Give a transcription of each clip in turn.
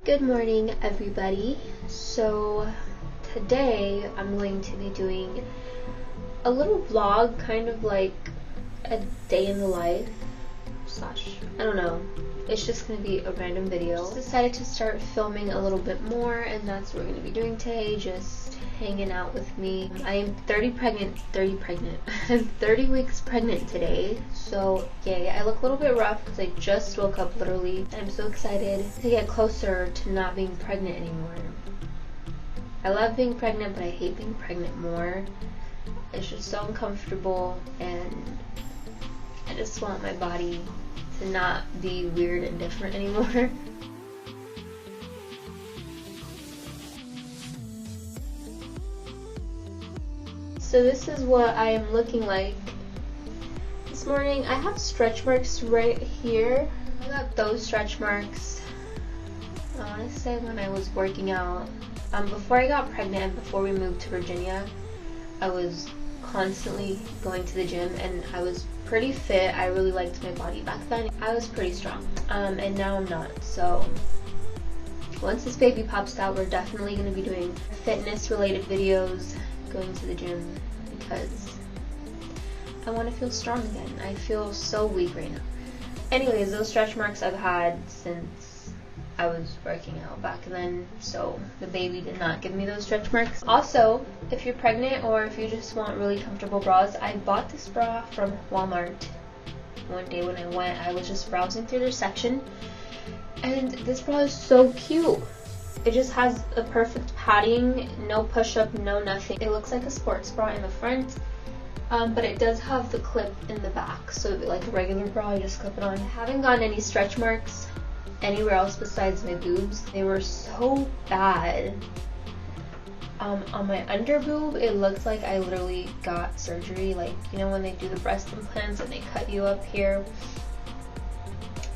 Good morning, everybody. So today I'm going to be doing a little vlog, kind of like a day in the life slash, I don't know, it's just going to be a random video. Just decided to start filming a little bit more, and that's what we're going to be doing today, just hanging out with me. I am 30 weeks pregnant today, so yay. I look a little bit rough because I just woke up literally. I'm so excited to get closer to not being pregnant anymore. I love being pregnant, but I hate being pregnant more. It's just so uncomfortable, and I just want my body to not be weird and different anymore. So this is what I am looking like this morning. I have stretch marks right here. I got those stretch marks, I want to say, when I was working out. Before I got pregnant, before we moved to Virginia, I was constantly going to the gym, and I was pretty fit. I really liked my body back then. I was pretty strong, and now I'm not. So once this baby pops out, we're definitely going to be doing fitness related videos, going to the gym, because I want to feel strong again. I feel so weak right now. Anyways, those stretch marks I've had since I was working out back then, so the baby did not give me those stretch marks. Also, if you're pregnant or if you just want really comfortable bras, I bought this bra from Walmart. One day when I went, I was just browsing through their section, and this bra is so cute. It just has a perfect padding, no push-up, no nothing. It looks like a sports bra in the front, but it does have the clip in the back, so like a regular bra, you just clip it on. I haven't gotten any stretch marks anywhere else besides my boobs. They were so bad. On my under boob, it looks like I literally got surgery, like, you know when they do the breast implants and they cut you up here?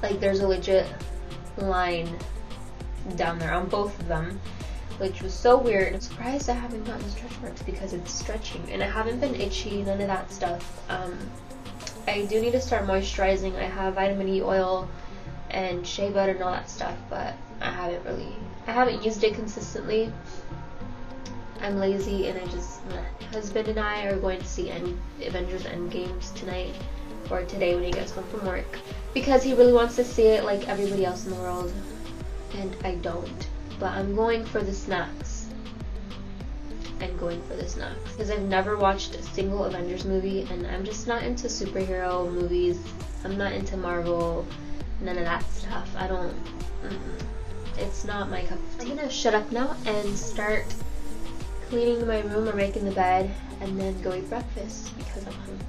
Like, there's a legit line down there on both of them, which was so weird. I'm surprised I haven't gotten stretch marks because it's stretching, and I haven't been itchy, none of that stuff. I do need to start moisturizing. I have vitamin E oil and shea butter and all that stuff, but I haven't used it consistently. I'm lazy, and my husband and I are going to see Avengers Endgames tonight, or today when he gets home from work, because he really wants to see it like everybody else in the world, and I don't. But I'm going for the snacks. Because I've never watched a single Avengers movie, and I'm just not into superhero movies. I'm not into Marvel, none of that stuff. I don't, it's not my cup of tea. I'm gonna shut up now and start cleaning my room or making the bed, and then go eat breakfast because I'm hungry.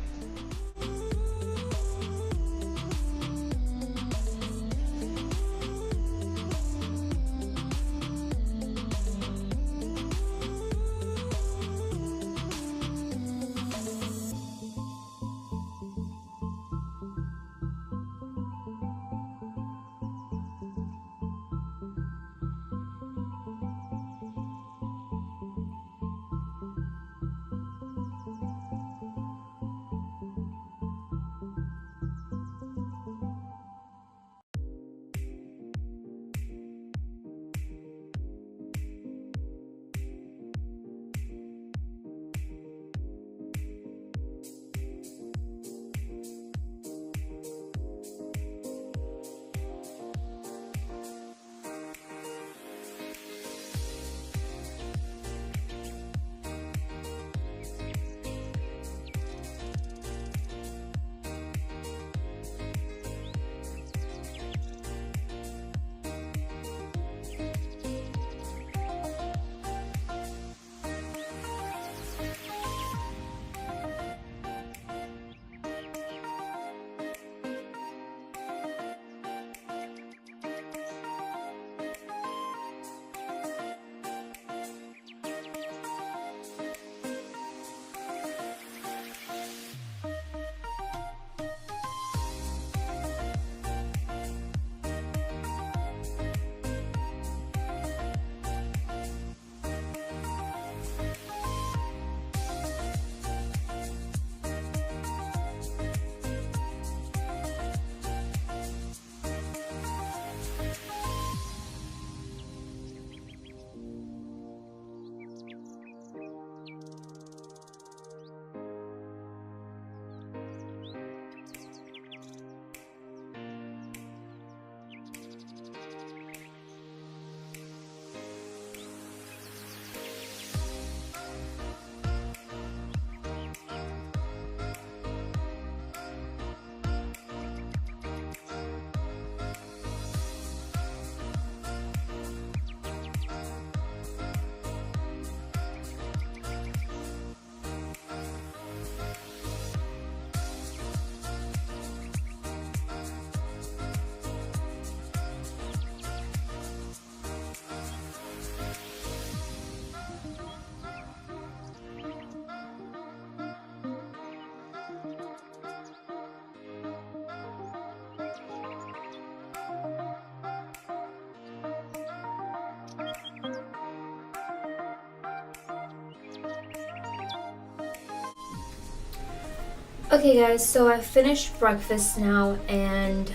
Okay guys, so I finished breakfast now, and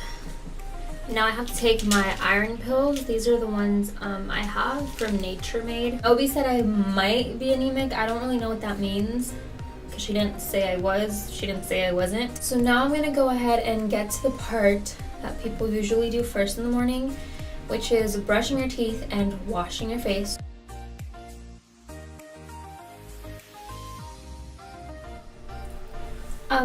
now I have to take my iron pills. These are the ones I have from Nature Made. Obi said I might be anemic. I don't really know what that means because she didn't say I was. She didn't say I wasn't. So now I'm going to go ahead and get to the part that people usually do first in the morning, which is brushing your teeth and washing your face.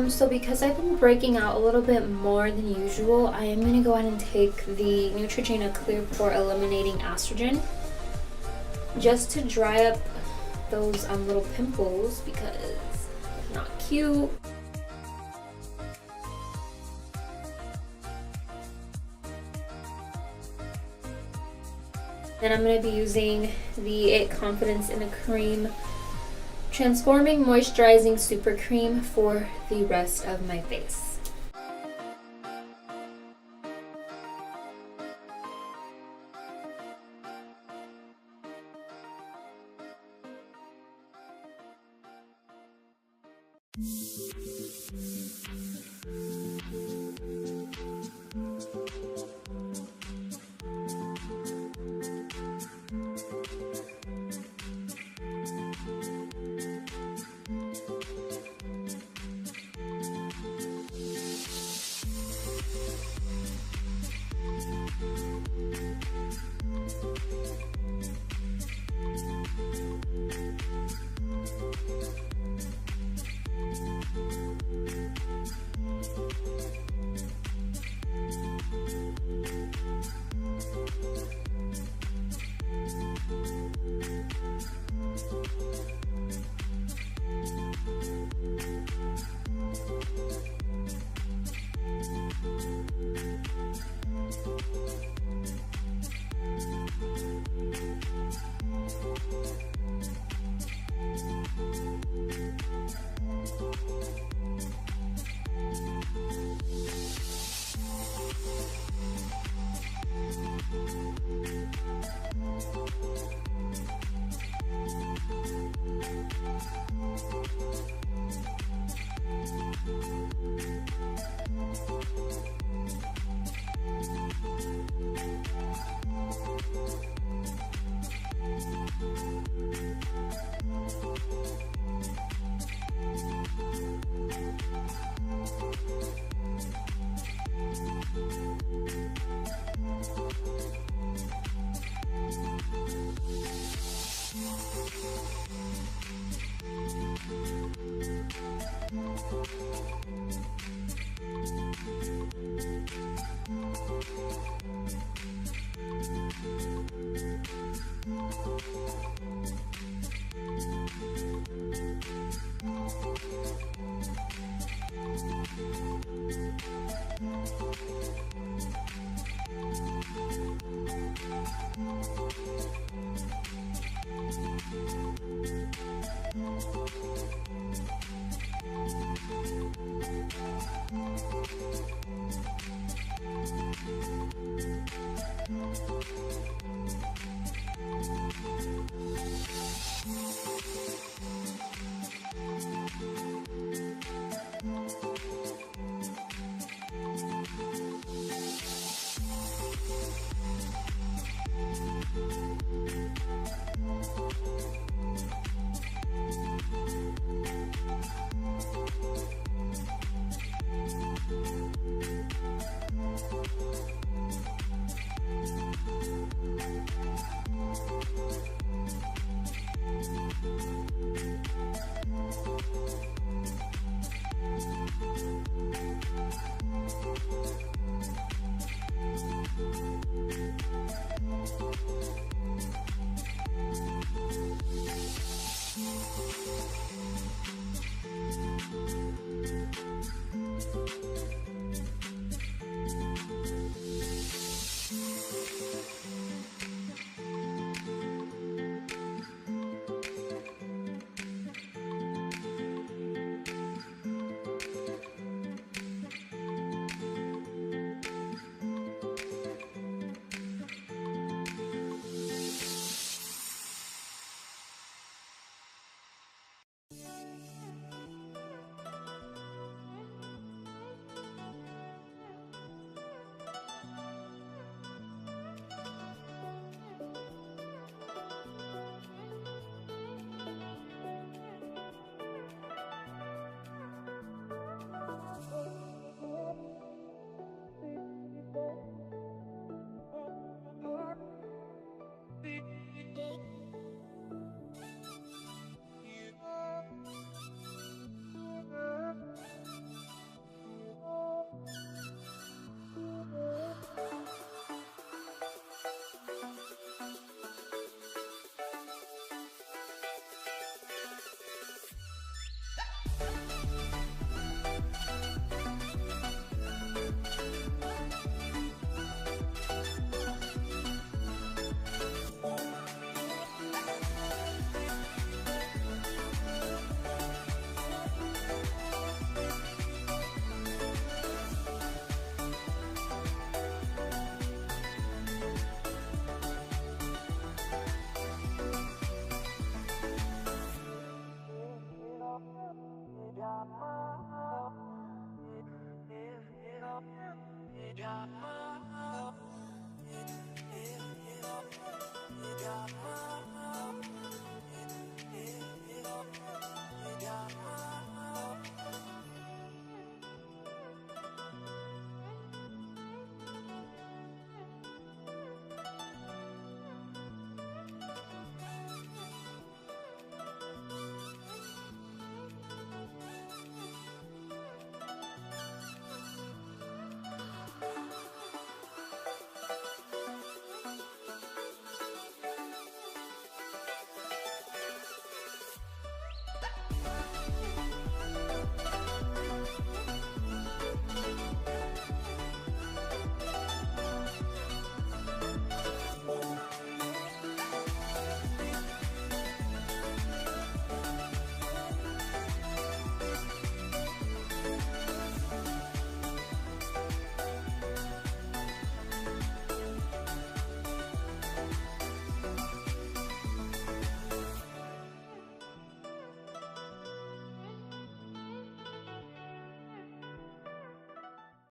So because I've been breaking out a little bit more than usual, I am going to go ahead and take the Neutrogena Clear Pore Eliminating Estrogen just to dry up those little pimples because it's not cute. Then I'm going to be using the It Confidence in a Cream Transforming Moisturizing Super Cream for the rest of my face.